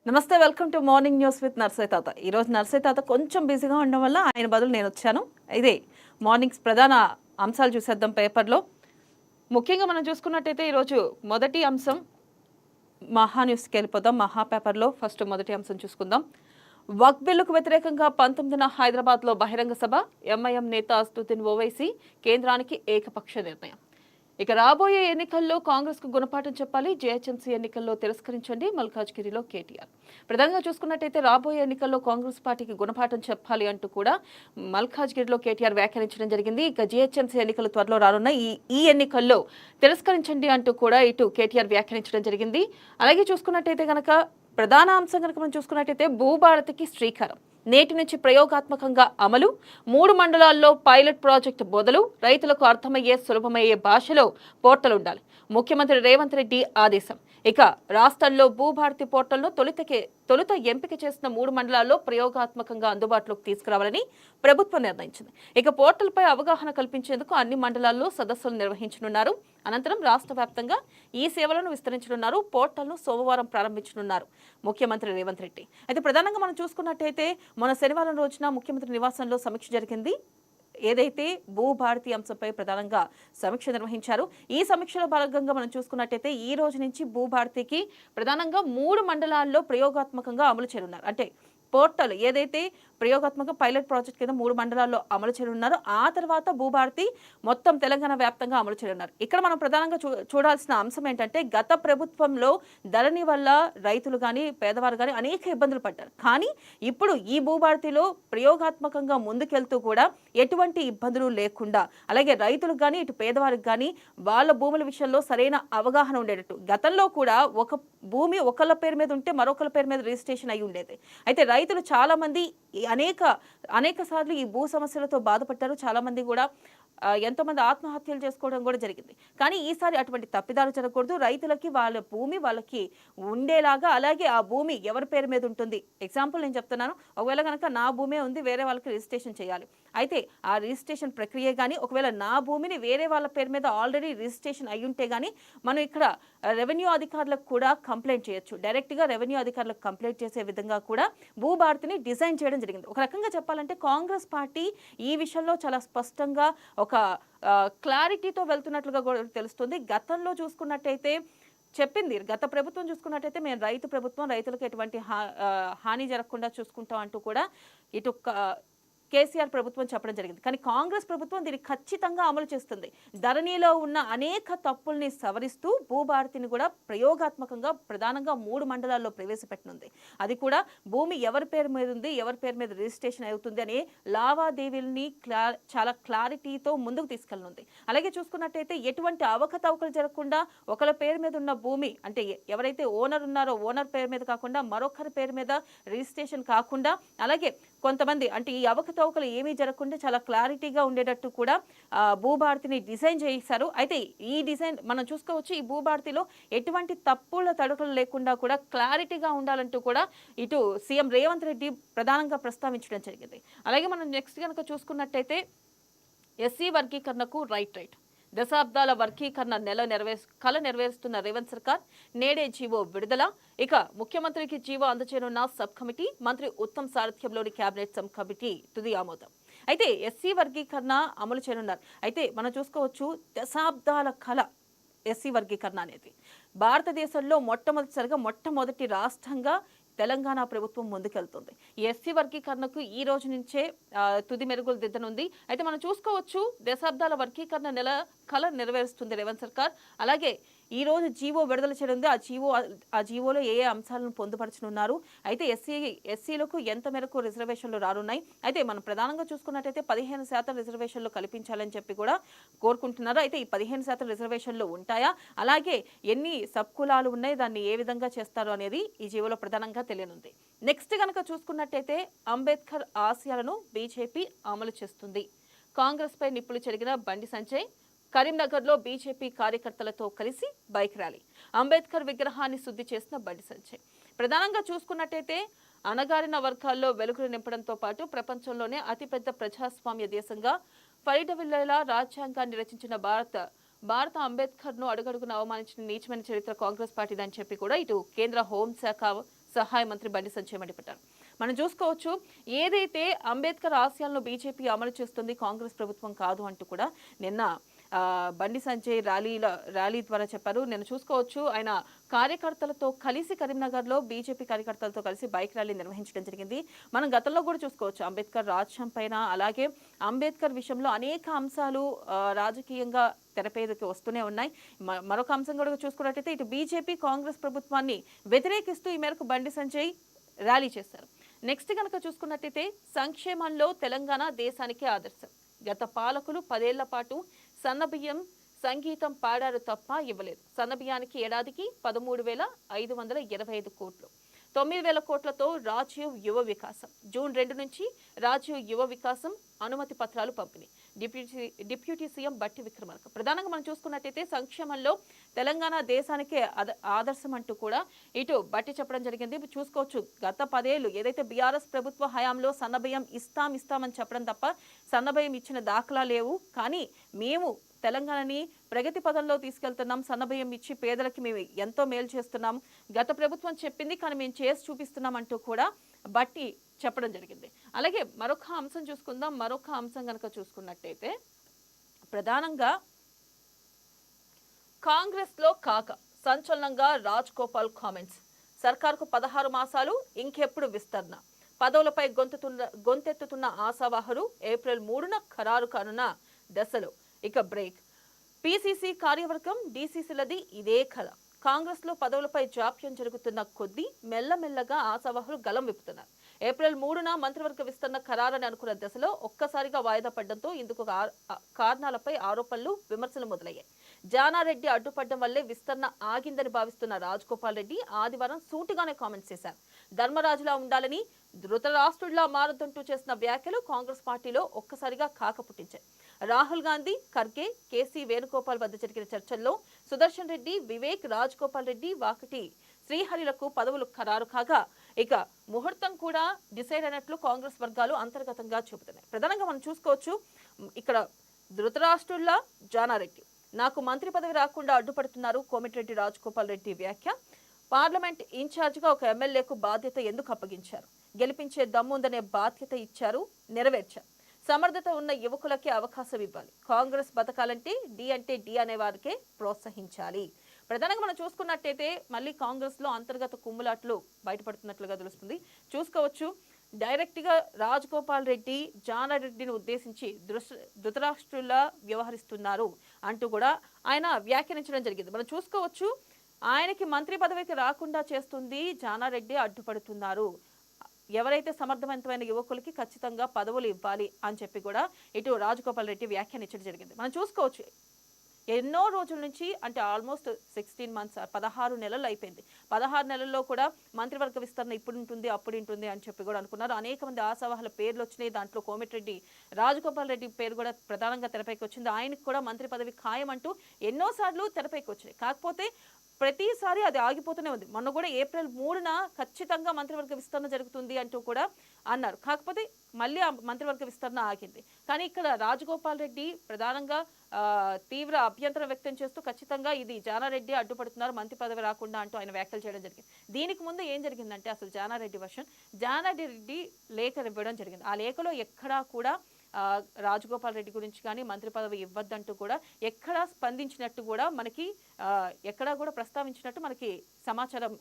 నమస్తే, welcome to morning news with Narsayya తాత. ఈరోజు నర్సయ్య తాత కొంచెం బిజీగా ఉండడం వల్ల ఆయన బదులు నేను వచ్చాను. ఇదే మార్నింగ్స్ ప్రధాన అంశాలు చూసేద్దాం పేపర్లో. ముఖ్యంగా మనం చూసుకున్నట్టయితే ఈరోజు మొదటి అంశం మహా న్యూస్కి వెళ్ళిపోదాం. మహా పేపర్లో ఫస్ట్ మొదటి అంశం చూసుకుందాం. వక్ఫ్ బిల్లుకు వ్యతిరేకంగా 19న హైదరాబాద్లో బహిరంగ సభ, ఎంఐఎం నేత అసదుద్దీన్ ఓవైసీ కేంద్రానికి ఏకపక్ష నిర్ణయం. ఇక రాబోయే ఎన్నికల్లో కాంగ్రెస్ కు గుణపాఠం చెప్పాలి, జీహెచ్ఎంసీ ఎన్నికల్లో తిరస్కరించండి మల్కాజ్గిరిలో కేటీఆర్. ప్రధానంగా చూసుకున్నట్టయితే రాబోయే ఎన్నికల్లో కాంగ్రెస్ పార్టీకి గుణపాఠం చెప్పాలి అంటూ కూడా మల్కాజ్గిరిలో కేటీఆర్ వ్యాఖ్యానించడం జరిగింది. ఇక జీహెచ్ఎంసీ ఎన్నికలు త్వరలో రానున్న ఈ ఎన్నికల్లో తిరస్కరించండి అంటూ కూడా ఇటు కేటీఆర్ వ్యాఖ్యానించడం జరిగింది. అలాగే చూసుకున్నట్టయితే కనుక ప్రధాన అంశం కనుక మనం చూసుకున్నట్టయితే భూభారతికి శ్రీకారం, నేటి నుంచి ప్రయోగాత్మకంగా అమలు, 3 మండలాల్లో పైలట్ ప్రాజెక్టు మొదలు, రైతులకు అర్థమయ్యే సులభమయ్యే భాషలో పోర్టల్ ఉండాలి, ముఖ్యమంత్రి రేవంత్ రెడ్డి ఆదేశం. ఇక రాష్ట్రంలో భూభారతి పోర్టల్ను తొలుత ఎంపిక చేసిన 3 మండలాల్లో ప్రయోగాత్మకంగా అందుబాటులోకి తీసుకురావాలని ప్రభుత్వం నిర్ణయించింది. ఇక పోర్టల్పై అవగాహన కల్పించేందుకు అన్ని మండలాల్లో సదస్సులు నిర్వహించనున్నారు. అనంతరం రాష్ట్ర వ్యాప్తంగా ఈ సేవలను విస్తరించనున్నారు. పోర్టల్ను సోమవారం ప్రారంభించనున్నారు ముఖ్యమంత్రి రేవంత్ రెడ్డి. అయితే ప్రధానంగా మనం చూసుకున్నట్టయితే మన శనివారం రోజున ముఖ్యమంత్రి నివాసంలో సమీక్ష జరిగింది. ఏదైతే భూభారతి అంశంపై ప్రధానంగా సమీక్ష నిర్వహించారు. ఈ సమీక్షలో భాగంగా మనం చూసుకున్నట్టయితే ఈ రోజు నుంచి భూభారతికి ప్రధానంగా 3 మండలాల్లో ప్రయోగాత్మకంగా అమలు చేయనున్నారు. అంటే పోర్టల్ ఏదైతే ప్రయోగాత్మక పైలట్ ప్రాజెక్ట్ కింద 3 మండలాల్లో అమలు చేయనున్నారో ఆ తర్వాత భూభారతి మొత్తం తెలంగాణ వ్యాప్తంగా అమలు చేయనున్నారు. ఇక్కడ మనం ప్రధానంగా చూడాల్సిన అంశం ఏంటంటే గత ప్రభుత్వంలో ధరణి వల్ల రైతులు కానీ పేదవారు కానీ అనేక ఇబ్బందులు పడ్డారు. కానీ ఇప్పుడు ఈ భూభారతిలో ప్రయోగాత్మకంగా ముందుకెళ్తూ కూడా ఎటువంటి ఇబ్బందులు లేకుండా, అలాగే రైతులకు కానీ ఇటు పేదవారికి కానీ వాళ్ళ భూముల విషయంలో సరైన అవగాహన ఉండేటట్టు. గతంలో కూడా ఒక భూమి ఒకళ్ళ పేరు మీద ఉంటే మరొకళ్ళ పేరు మీద రిజిస్ట్రేషన్ అయి ఉండేది. అయితే రైతులు చాలా మంది అనేక సార్లు ఈ భూ సమస్యలతో బాధపడ్డారు. చాలా మంది కూడా ఎంతో మంది ఆత్మహత్యలు చేసుకోవడం కూడా జరిగింది. కానీ ఈసారి అటువంటి తప్పిదాలు జరగకూడదు. రైతులకి వాళ్ళ భూమి వాళ్ళకి ఉండేలాగా, అలాగే ఆ భూమి ఎవరి పేరు మీద ఉంటుంది. ఎగ్జాంపుల్ నేను చెప్తున్నాను, ఒకవేళ కనుక నా భూమే ఉంది, వేరే వాళ్ళకి రిజిస్ట్రేషన్ చేయాలి. అయితే ఆ రిజిస్ట్రేషన్ ప్రక్రియ కానీ ఒకవేళ నా భూమిని వేరే వాళ్ళ పేరు మీద ఆల్రెడీ రిజిస్ట్రేషన్ అయి ఉంటే కానీ మనం ఇక్కడ రెవెన్యూ అధికారులకు కూడా కంప్లైంట్ చేయొచ్చు. డైరెక్ట్గా రెవెన్యూ అధికారులకు కంప్లైంట్ చేసే విధంగా కూడా భూభారతిని డిజైన్ చేయడం జరిగింది. ఒక రకంగా చెప్పాలంటే కాంగ్రెస్ పార్టీ ఈ విషయంలో చాలా స్పష్టంగా ఒక క్లారిటీతో వెళ్తున్నట్లుగా కూడా తెలుస్తుంది. గతంలో చూసుకున్నట్టయితే చెప్పింది, గత ప్రభుత్వం చూసుకున్నట్టయితే మేము రైతు ప్రభుత్వం, రైతులకు ఎటువంటి హాని జరగకుండా చూసుకుంటాం అంటూ కూడా ఇటు కేసీఆర్ ప్రభుత్వం చెప్పడం జరిగింది. కానీ కాంగ్రెస్ ప్రభుత్వం దీన్ని ఖచ్చితంగా అమలు చేస్తుంది. ధరణిలో ఉన్న అనేక తప్పుల్ని సవరిస్తూ భూభారతిని కూడా ప్రయోగాత్మకంగా ప్రధానంగా 3 మండలాల్లో ప్రవేశపెట్టనుంది. అది కూడా భూమి ఎవరి పేరు మీద ఉంది, ఎవరి పేరు మీద రిజిస్ట్రేషన్ అవుతుంది అనే లావాదేవీల్ని చాలా క్లారిటీతో ముందుకు తీసుకెళ్ళనుంది. అలాగే చూసుకున్నట్టయితే ఎటువంటి అవకతవకలు జరగకుండా ఒకళ్ళ పేరు మీద ఉన్న భూమి, అంటే ఎవరైతే ఓనర్ ఉన్నారో ఓనర్ పేరు మీద కాకుండా మరొకరి పేరు మీద రిజిస్ట్రేషన్ కాకుండా, అలాగే కొంతమంది అంటే ఈ అవకతవకలు ఏమీ జరగకుండా చాలా క్లారిటీగా ఉండేటట్టు కూడా భూభారతిని డిజైన్ చేశారు. అయితే ఈ డిజైన్ మనం చూసుకోవచ్చు, ఈ భూభారతిలో ఎటువంటి తప్పుల తడుకలు లేకుండా కూడా క్లారిటీగా ఉండాలంటూ కూడా ఇటు సీఎం రేవంత్ రెడ్డి ప్రధానంగా ప్రస్తావించడం జరిగింది. అలాగే మనం నెక్స్ట్ కనుక చూసుకున్నట్టయితే ఎస్సీ వర్గీకరణకు రైట్ దశాబ్దాల వర్గీకరణ కళ నెరవేరుస్తున్న రేవంత్ సర్కార్ నేడే జీవో విడుదల. ఇక ముఖ్యమంత్రికి జీవో అందచేయనున్న సబ్ కమిటీ, మంత్రి ఉత్తమ్ సారథ్యంలోని కేబినెట్ సబ్ కమిటీ తుది ఆమోదం. అయితే ఎస్సీ వర్గీకరణ అమలు చేయనున్నారు. అయితే మనం చూసుకోవచ్చు, దశాబ్దాల కళ ఎస్సీ వర్గీకరణ అనేది భారతదేశంలో మొట్టమొదటి రాష్ట్రంగా తెలంగాణ ప్రభుత్వం ముందుకెళ్తుంది. ఈ ఎస్సీ వర్గీకరణకు ఈ రోజు నుంచే తుది మెరుగులు దిద్దనుంది. అయితే మనం చూసుకోవచ్చు, దశాబ్దాల వర్గీకరణ కళ నెరవేరుస్తుంది రేవంత్ సర్కార్. అలాగే ఈ రోజు జీవో విడుదల చేయనుంది. ఆ జీవోలో ఏ అంశాలను పొందుపరచనున్నారు, అయితే ఎస్సీలకు ఎంత మేరకు రిజర్వేషన్లు రానున్నాయి, అయితే మనం ప్రధానంగా చూసుకున్నట్టయితే 15% రిజర్వేషన్లు కల్పించాలని చెప్పి కూడా కోరుకుంటున్నారు. అయితే ఈ 15% రిజర్వేషన్లు ఉంటాయా, అలాగే ఎన్ని సబ్ కులాలు ఉన్నాయి, దాన్ని ఏ విధంగా చేస్తారు అనేది ఈ జీవోలో ప్రధానంగా తెలియనుంది. నెక్స్ట్ కనుక చూసుకున్నట్టయితే అంబేద్కర్ ఆశయాలను బీజేపీ అమలు చేస్తుంది. కాంగ్రెస్ పై నిప్పులు చెరిగిన బండి సంజయ్ కరీంనగర్లో బీజేపీ కార్యకర్తలతో కలిసి బైక్ ర్యాలీ, అంబేద్కర్ విగ్రహాన్ని శుద్ధి చేసిన బండి సంజయ్. ప్రధానంగా చూసుకున్నట్టయితే అణగారిన వర్గాల్లో వెలుగులు నింపడంతో పాటు ప్రపంచంలోనే అతిపెద్ద ప్రజాస్వామ్య దేశంగా ఫలిడవిల్లేలా రాజ్యాంగాన్ని రచించిన భారత అంబేద్కర్ ను అడుగడుగున అవమానించిన నీచమైన చరిత్ర కాంగ్రెస్ పార్టీదని చెప్పి కూడా ఇటు కేంద్ర హోంశాఖ సహాయ మంత్రి బండి సంజయ్ మండిపడ్డారు. మనం చూసుకోవచ్చు, ఏదైతే అంబేద్కర్ ఆశయాలను బీజేపీ అమలు చేస్తుంది, కాంగ్రెస్ ప్రభుత్వం కాదు అంటూ కూడా నిన్న బండి సంజయ్ ర్యాలీ ద్వారా చెప్పారు. నేను చూసుకోవచ్చు, ఆయన కార్యకర్తలతో కలిసి కరీంనగర్లో బీజేపీ కార్యకర్తలతో కలిసి బైక్ ర్యాలీ నిర్వహించడం జరిగింది. మనం గతంలో కూడా చూసుకోవచ్చు, అంబేద్కర్ రాజ్యం పైన అలాగే అంబేద్కర్ విషయంలో అనేక అంశాలు రాజకీయంగా తెరపేదకి వస్తూనే ఉన్నాయి. మరొక అంశం కూడా చూసుకున్నట్టయితే ఇటు బీజేపీ కాంగ్రెస్ ప్రభుత్వాన్ని వ్యతిరేకిస్తూ ఈ మేరకు బండి సంజయ్ ర్యాలీ చేశారు. నెక్స్ట్ కనుక చూసుకున్నట్టయితే సంక్షేమంలో తెలంగాణ దేశానికే ఆదర్శం. గత పాలకులు 10 ఏళ్ల పాటు సన్నబియ్యం సంగీతం పాడారు తప్ప ఇవ్వలేదు. సన్నబియ్యానికి ఏడాదికి 13,525 కోట్లు, 9,000 కోట్లతో రాజీవ్ యువ వికాసం. జూన్ 2 నుంచి రాజీవ్ యువ వికాసం అనుమతి పత్రాలు పంపిణీ. డిప్యూటీ సీఎం బట్టి విక్రమార్క. ప్రధానంగా మనం చూసుకున్నట్టయితే సంక్షేమంలో తెలంగాణ దేశానికే ఆదర్శం అంటూ కూడా ఇటు బట్టి చెప్పడం జరిగింది. చూసుకోవచ్చు, గత 10 ఏళ్లు ఏదైతే బీఆర్ఎస్ ప్రభుత్వ హయాంలో సన్నబియ్యం ఇస్తామని చెప్పడం తప్ప సన్నబియ్యం ఇచ్చిన దాఖలా లేవు. కానీ మేము తెలంగాణని ప్రగతి పదంలో తీసుకెళ్తున్నాం, సన్నబియ్యం ఇచ్చి పేదలకి మేము ఎంతో మేలు చేస్తున్నాం, గత ప్రభుత్వం చెప్పింది కానీ మేము చేసి చూపిస్తున్నాం అంటూ కూడా బట్టి చెప్పడం జరిగింది. అలాగే మరొక అంశం చూసుకుందాం. మరొక అంశం కనుక చూసుకున్నట్టయితే ప్రధానంగా కాంగ్రెస్ లో సంచలనంగా రాజ్ గోపాల్ కామెంట్స్. సర్కార్కు 16 మాసాలు, ఇంకెప్పుడు విస్తరణ. పదవులపై గొంతెత్తుతున్న ఆశావాహులు ఏప్రిల్ 3న ఖరారు కానున్న దశలో. ఇక బ్రేక్. పీసీసీ కార్యవర్గం డీసీసీలది ఇదే కథ. కాంగ్రెస్ లో పదవులపై జాప్యం జరుగుతున్న కొద్దీ మెల్లమెల్లగా ఆశావాహులు గలం విప్పుతున్నారు. ఏప్రిల్ 3న మంత్రివర్గ విస్తరణ ఖరారని అనుకున్న దశలో ఒక్కసారిగా వాయిదా పడడంతో ఇందుకు కారణాలపై ఆరోపణలు, విమర్శలు మొదలయ్యాయి. జానారెడ్డి అడ్డుపడడం వల్లే విస్తరణ ఆగిందని భావిస్తున్న రాజగోపాల్ రెడ్డి ఆదివారం సూటిగానే కామెంట్స్ చేశారు. ధర్మరాజులా ఉండాలని, ధృతరాష్ట్రుడిలా మారదంటూ చేసిన వ్యాఖ్యలు కాంగ్రెస్ పార్టీలో ఒక్కసారిగా కాక పుట్టించాయి. రాహుల్ గాంధీ, ఖర్గే, కేసీ వేణుగోపాల్ వద్ద జరిగిన చర్చల్లో సుదర్శన్ రెడ్డి, వివేక్, రాజగోపాల్ రెడ్డి, వాకటి శ్రీహరిలకు పదవులు ఖరారు కాగా ఇక ముహూర్తం కూడా డిసైడ్ అయినట్లు కాంగ్రెస్ వర్గాలు అంతర్గతంగా చూపుతున్నాయి. ప్రధానంగా మనం చూసుకోవచ్చు, ఇక్కడ ధృతరాష్ట్రుల్లా జానారెడ్డి, నాకు మంత్రి పదవి రాకుండా అడ్డుపడుతున్నారు కోమటిరెడ్డి రాజగోపాల్ రెడ్డి వ్యాఖ్య. పార్లమెంట్ ఇన్ఛార్జిగా ఒక ఎమ్మెల్యేకు బాధ్యత ఎందుకు అప్పగించారు? గెలిపించే దమ్ముందనే బాధ్యత ఇచ్చారు, నెరవేర్చారు. సమర్థత ఉన్న యువకులకే అవకాశం ఇవ్వాలి. కాంగ్రెస్ బతకాలంటే డి అనే వారికే ప్రోత్సహించాలి. ప్రధానంగా మనం చూసుకున్నట్టయితే మళ్ళీ కాంగ్రెస్ లో అంతర్గత కుమ్ములాట్లు బయటపడుతున్నట్లుగా తెలుస్తుంది. చూసుకోవచ్చు, డైరెక్ట్ గా రాజగోపాల్ రెడ్డి జానారెడ్డిని ఉద్దేశించి ధృతరాష్ట్రులా వ్యవహరిస్తున్నారు అంటూ కూడా ఆయన వ్యాఖ్యానించడం జరిగింది. మనం చూసుకోవచ్చు, ఆయనకి మంత్రి పదవికి రాకుండా చేస్తుంది జానారెడ్డి, అడ్డుపడుతున్నారు. ఎవరైతే సమర్థవంతమైన యువకులకి ఖచ్చితంగా పదవులు ఇవ్వాలి అని చెప్పి కూడా ఇటు రాజగోపాల్ రెడ్డి వ్యాఖ్యానించడం జరిగింది. మనం చూసుకోవచ్చు, ఎన్నో రోజుల నుంచి అంటే ఆల్మోస్ట్ 16 మంత్స్ 16 నెలలు అయిపోయింది. 16 నెలల్లో కూడా మంత్రివర్గ విస్తరణ ఇప్పుడు ఉంటుంది అప్పుడు ఉంటుంది అని చెప్పి కూడా అనుకున్నారు. అనేక మంది ఆశావాహుల పేర్లు వచ్చినాయి. దాంట్లో కోమటిరెడ్డి రాజగోపాల్ రెడ్డి పేరు కూడా ప్రధానంగా తెరపైకి వచ్చింది. ఆయనకు కూడా మంత్రి పదవి ఖాయం అంటూ ఎన్నోసార్లు తెరపైకి వచ్చినాయి. కాకపోతే ప్రతిసారి అది ఆగిపోతూనే ఉంది. మొన్న కూడా ఏప్రిల్ 3న ఖచ్చితంగా మంత్రివర్గ విస్తరణ జరుగుతుంది అంటూ కూడా అన్నారు. కాకపోతే మళ్ళీ ఆ మంత్రివర్గ విస్తరణ ఆగింది. కానీ ఇక్కడ రాజగోపాల్ రెడ్డి ప్రధానంగా తీవ్ర అభ్యంతరం వ్యక్తం చేస్తూ ఖచ్చితంగా ఇది జానారెడ్డి అడ్డుపడుతున్నారు, మంత్రి పదవి రాకుండా అంటూ ఆయన వ్యాఖ్యలు చేయడం జరిగింది. దీనికి ముందు ఏం జరిగిందంటే అసలు జానారెడ్డి లేఖ ఇవ్వడం జరిగింది. ఆ లేఖలో ఎక్కడా కూడా రాజగోపాల్ రెడ్డి గురించి కానీ మంత్రి పదవి ఇవ్వద్దంటూ కూడా ఎక్కడా స్పందించినట్టు కూడా మనకి ఎక్కడా కూడా ప్రస్తావించినట్టు మనకి సమాచారం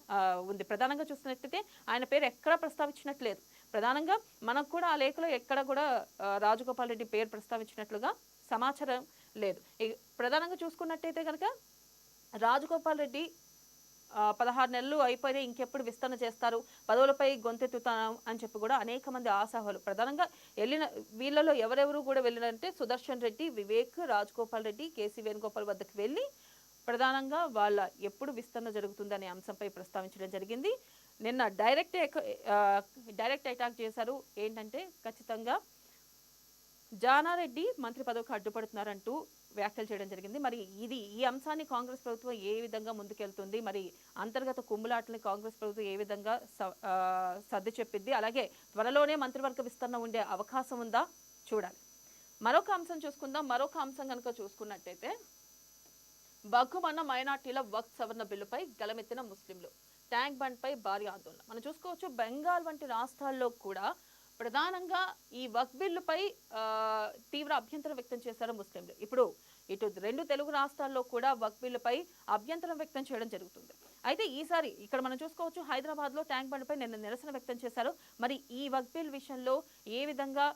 ఉంది. ప్రధానంగా చూసినట్లయితే ఆయన పేరు ఎక్కడా ప్రస్తావించినట్లేదు. ప్రధానంగా మనకు కూడా ఆ లేఖలో ఎక్కడ కూడా రాజగోపాల్ రెడ్డి పేరు ప్రస్తావించినట్లుగా సమాచారం లేదు. ప్రధానంగా చూసుకున్నట్టయితే కనుక రాజగోపాల్ రెడ్డి 16 నెలలు అయిపోయి ఇంకెప్పుడు విస్తరణ చేస్తారు, పదవులపై గొంతెత్తుతాం అని చెప్పి కూడా అనేక మంది ఆశావాహులు ప్రధానంగా వెళ్ళిన వీళ్ళలో ఎవరెవరు కూడా వెళ్ళినంటే సుదర్శన్ రెడ్డి, వివేక్, రాజగోపాల్ రెడ్డి, కేసీ వేణుగోపాల్ వద్దకు వెళ్ళి ప్రధానంగా వాళ్ళ ఎప్పుడు విస్తరణ జరుగుతుందనే అంశంపై ప్రస్తావించడం జరిగింది. నిన్న డైరెక్ట్ అటాక్ చేశారు. ఏంటంటే ఖచ్చితంగా జానారెడ్డి మంత్రి పదవికి అడ్డుపడుతున్నారంటూ వ్యాఖ్యలు చేయడం జరిగింది. మరి ఈ అంశాన్ని కాంగ్రెస్ ప్రభుత్వం ఏ విధంగా ముందుకెళ్తుంది, మరి అంతర్గత కుమ్ములాటని కాంగ్రెస్ ప్రభుత్వం ఏ విధంగా సర్ది చెప్పిద్ది, అలాగే త్వరలోనే మంత్రివర్గ విస్తరణ ఉండే అవకాశం ఉందా చూడాలి. మరొక అంశం చూసుకుందాం. మరొక అంశం కనుక చూసుకున్నట్టయితే బగ్గుమన్న మైనార్టీల వక్ఫ్ సవరణ బిల్లుపై గలమెత్తిన ముస్లింలు. ట్యాంక్ బండ్ పై భారీ ఆందోళన. మనం చూసుకోవచ్చు బెంగాల్ వంటి రాష్ట్రాల్లో కూడా ప్రధానంగా ఈ వక్ఫ్ బిల్లుపై తీవ్ర అభ్యంతరం వ్యక్తం చేశారు ముస్లింలు. ఇప్పుడు ఇటు రెండు తెలుగు రాష్ట్రాల్లో కూడా వక్ఫ్ బిల్లుపై అభ్యంతరం వ్యక్తం చేయడం జరుగుతుంది. అయితే ఈసారి ఇక్కడ మనం చూసుకోవచ్చు హైదరాబాద్ లో ట్యాంక్ బండ్ పై నిన్న నిరసన వ్యక్తం చేశారు. మరి ఈ వక్ఫ్ బిల్ విషయంలో ఏ విధంగా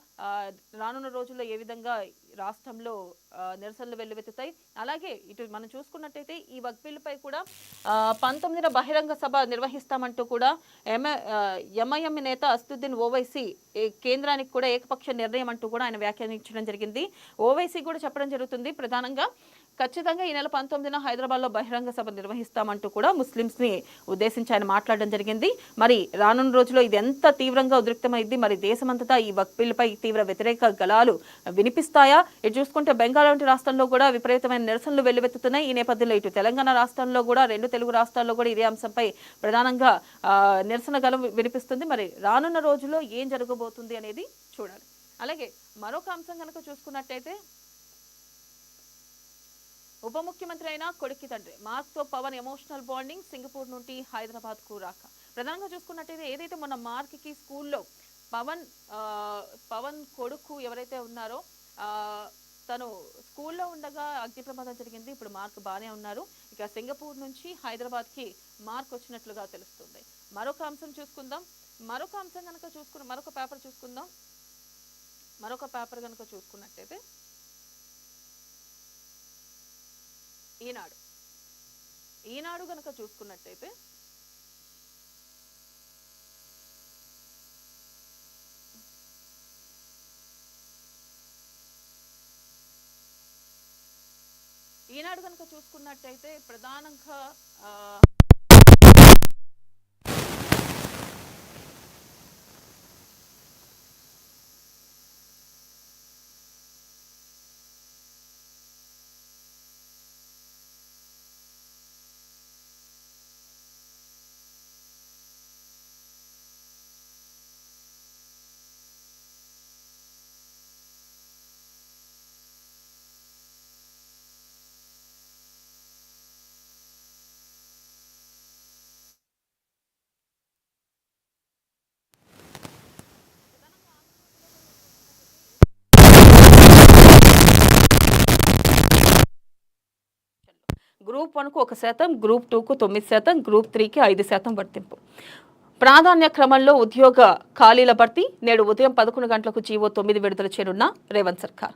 రానున్న రోజుల్లో ఏ విధంగా రాష్ట్రంలో నిరసనలు వెల్లువెత్తుతాయి, అలాగే ఇటు మనం చూసుకున్నట్టయితే ఈ వక్ఫ్ బిల్ పై కూడా 19న బహిరంగ సభ నిర్వహిస్తామంటూ కూడా ఎంఐఎం నేత అసదుద్దీన్ ఓవైసీ కేంద్రానికి కూడా ఏకపక్ష నిర్ణయం అంటూ కూడా ఆయన వ్యాఖ్యానించడం జరిగింది. ఓవైసీ కూడా చెప్పడం జరుగుతుంది ప్రధానంగా ఖచ్చితంగా ఈ నెల 19న హైదరాబాద్ లో బహిరంగ సభ నిర్వహిస్తామంటూ కూడా ముస్లింస్ ని ఉద్దేశించి ఆయన మాట్లాడడం జరిగింది. మరి రానున్న రోజుల్లో ఇది ఎంత తీవ్రంగా ఉద్రిక్తమైంది, మరి దేశమంతటా ఈ వక్ఫ్ బిల్లుపై తీవ్ర వ్యతిరేక గళాలు వినిపిస్తాయా? ఇటు చూసుకుంటే బెంగాల్ వంటి రాష్ట్రంలో కూడా విపరీతమైన నిరసనలు వెల్లువెత్తుతున్నాయి. ఈ నేపథ్యంలో ఇటు తెలంగాణ రాష్ట్రంలో కూడా రెండు తెలుగు రాష్ట్రాల్లో కూడా ఇదే అంశంపై ప్రధానంగా నిరసన గళం వినిపిస్తుంది. మరి రానున్న రోజుల్లో ఏం జరగబోతుంది అనేది చూడాలి. అలాగే మరొక అంశం కనుక చూసుకున్నట్టయితే ఉప ముఖ్యమంత్రి అయిన కొడుకి తండ్రి మార్క్ తో పవన్ ఎమోషనల్ బాండింగ్, సింగపూర్ నుండి హైదరాబాద్ కు రాక. ప్రధానంగా చూసుకున్నట్టయితే ఏదైతే మొన్న మార్క్ కి స్కూల్లో పవన్ కొడుకు ఎవరైతే ఉన్నారో తను స్కూల్లో ఉండగా అగ్ని ప్రమాదం జరిగింది. ఇప్పుడు మార్క్ బాగానే ఉన్నారు. ఇక సింగపూర్ నుంచి హైదరాబాద్ కి మార్క్ వచ్చినట్లుగా తెలుస్తుంది. మరొక అంశం చూసుకుందాం. మరొక అంశం కనుక మరొక పేపర్ కనుక చూసుకున్నట్టయితే ఈనాడు కనుక చూసుకున్నట్టయితే ప్రధానంగా గ్రూప్ 1కు 1%, గ్రూప్ 2కు 9%, గ్రూప్ 3కి 5% వర్తింపు. ప్రాధాన్య క్రమంలో ఉద్యోగ ఖాళీల భర్తీ. నేడు ఉదయం 11 గంటలకు జీవో 9 విడుదల చేయనున్న రేవంత్ సర్కార్.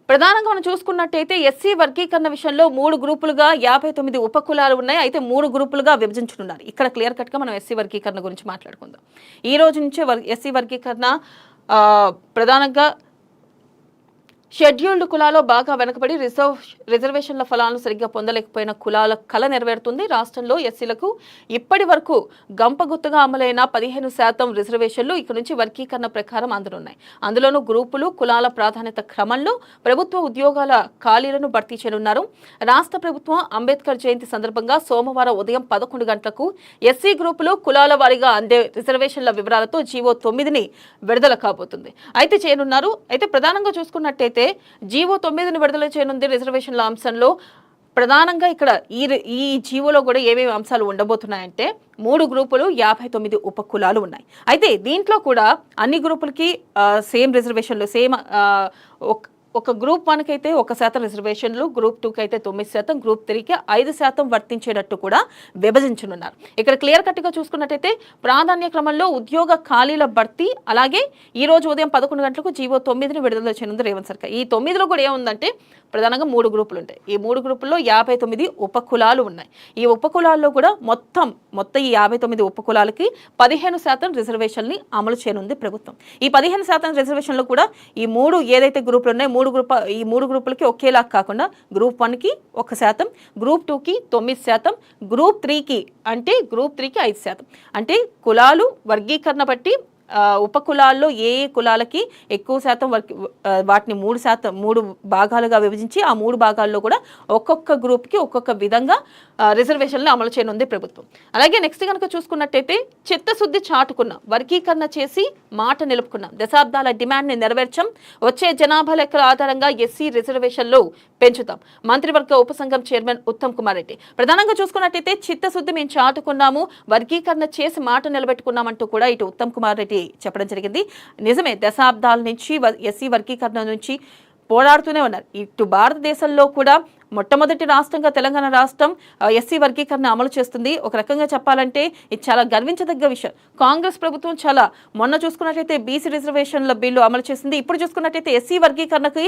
ప్రధానంగా మనం చూసుకున్నట్టయితే ఎస్సీ వర్గీకరణ విషయంలో 3 గ్రూపులుగా 59 ఉపకులాలు ఉన్నాయి. అయితే 3 గ్రూపులుగా విభజించనున్నారు. ఇక్కడ క్లియర్ కట్ గా మనం ఎస్సీ వర్గీకరణ గురించి మాట్లాడుకుందాం. ఈ రోజు నుంచే ఎస్సీ వర్గీకరణ ప్రధానంగా షెడ్యూల్డ్ కులాల్లో బాగా వెనకబడి రిజర్వేషన్ల ఫలాలను సరిగ్గా పొందలేకపోయిన కులాల కళ నెరవేరుతుంది. రాష్ట్రంలో ఎస్సీలకు ఇప్పటి వరకు గంపగుత్తగా అమలైన 15% రిజర్వేషన్లు ఇక నుంచి వర్గీకరణ ప్రకారం అందనున్నాయి. అందులోనూ గ్రూపులు కులాల ప్రాధాన్యత క్రమంలో ప్రభుత్వ ఉద్యోగాల ఖాళీలను భర్తీ చేయనున్నారు. రాష్ట్ర ప్రభుత్వం అంబేద్కర్ జయంతి సందర్భంగా సోమవారం ఉదయం 11 గంటలకు ఎస్సీ గ్రూపులు కులాల వారీగా అందే రిజర్వేషన్ల వివరాలతో జీవో 9ని విడుదల కాబోతుంది. అయితే చేయనున్నారు. అయితే ప్రధానంగా చూసుకున్నట్టయితే జీవో 9ని విడుదల చేయనుంది. రిజర్వేషన్ల అంశంలో ప్రధానంగా ఇక్కడ ఈ జీవోలో కూడా ఏమేమి అంశాలు ఉండబోతున్నాయంటే 3 గ్రూపులు 59 ఉపకులాలు ఉన్నాయి. అయితే దీంట్లో కూడా అన్ని గ్రూపులకి సేమ్ రిజర్వేషన్లు ఒక గ్రూప్ 1కి అయితే 1% రిజర్వేషన్లు, గ్రూప్ 2కి అయితే 9%, గ్రూప్ 3కి 5% వర్తించేటట్టు కూడా విభజించనున్నారు. ఇక్కడ క్లియర్ కట్ గా చూసుకున్నట్టయితే ప్రాధాన్య క్రమంలో ఉద్యోగ ఖాళీల భర్తీ, అలాగే ఈ రోజు ఉదయం 11 గంటలకు జీవో 9ని విడుదల చేయనుంది రేవంత్ సర్కార్. ఈ 9లో కూడా ఏముందంటే ప్రధానంగా 3 గ్రూపులు ఉంటాయి. ఈ 3 గ్రూపుల్లో 59 ఉపకులాలు ఉన్నాయి. ఈ ఉపకులాల్లో కూడా మొత్తం ఈ 59 ఉపకులాలకి 15% రిజర్వేషన్ని అమలు చేయనుంది ప్రభుత్వం. ఈ 15% రిజర్వేషన్లు కూడా ఈ 3 ఏదైతే గ్రూపులు ఉన్నాయో ఈ మూడు గ్రూపులకి ఒకేలా కాకుండా గ్రూప్ 1కి 1%, గ్రూప్ 2కి 9%, గ్రూప్ 3కి 5%. అంటే కులాలు వర్గీకరణ బట్టి ఉపకులాల్లో ఏ కులాలకి ఎక్కువ శాతం వాటిని 3 భాగాలుగా విభజించి ఆ 3 భాగాల్లో కూడా ఒక్కొక్క గ్రూప్కి ఒక్కొక్క విధంగా రిజర్వేషన్లు అమలు చేయనుంది ప్రభుత్వం. అలాగే నెక్స్ట్ కనుక చూసుకున్నట్టయితే చిత్తశుద్ధి చాటుకున్నాం, వర్గీకరణ చేసి మాట నిలుపుకున్నాం, దశాబ్దాల డిమాండ్ని నెరవేర్చాం, వచ్చే జనాభా లెక్కల ఆధారంగా ఎస్సీ రిజర్వేషన్లు పెంచుతాం. మంత్రివర్గ ఉపసంఘం చైర్మన్ ఉత్తమ్ కుమార్ రెడ్డి ప్రధానంగా చూసుకున్నట్టయితే చిత్తశుద్ధి మేము చాటుకున్నాము, వర్గీకరణ చేసి మాట నిలబెట్టుకున్నామంటూ కూడా ఇటు ఉత్తమ్ కుమార్ రెడ్డి చెప్పడం జరిగింది. నిజమే, దశాబ్దాల నుంచి ఎస్సీ వర్గీకరణ నుంచి పోరాడుతూనే ఉన్నారు. ఇటు భారతదేశంలో కూడా మొట్టమొదటి రాష్ట్రంగా తెలంగాణ రాష్ట్రం ఎస్సీ వర్గీకరణ అమలు చేస్తుంది. ఒక రకంగా చెప్పాలంటే ఇది చాలా గర్వించదగ్గ విషయం. కాంగ్రెస్ ప్రభుత్వం చాలా మొన్న చూసుకున్నట్లయితే బీసీ రిజర్వేషన్ల బిల్లు అమలు చేసింది. ఇప్పుడు చూసుకున్నట్టయితే ఎస్సీ వర్గీకరణకి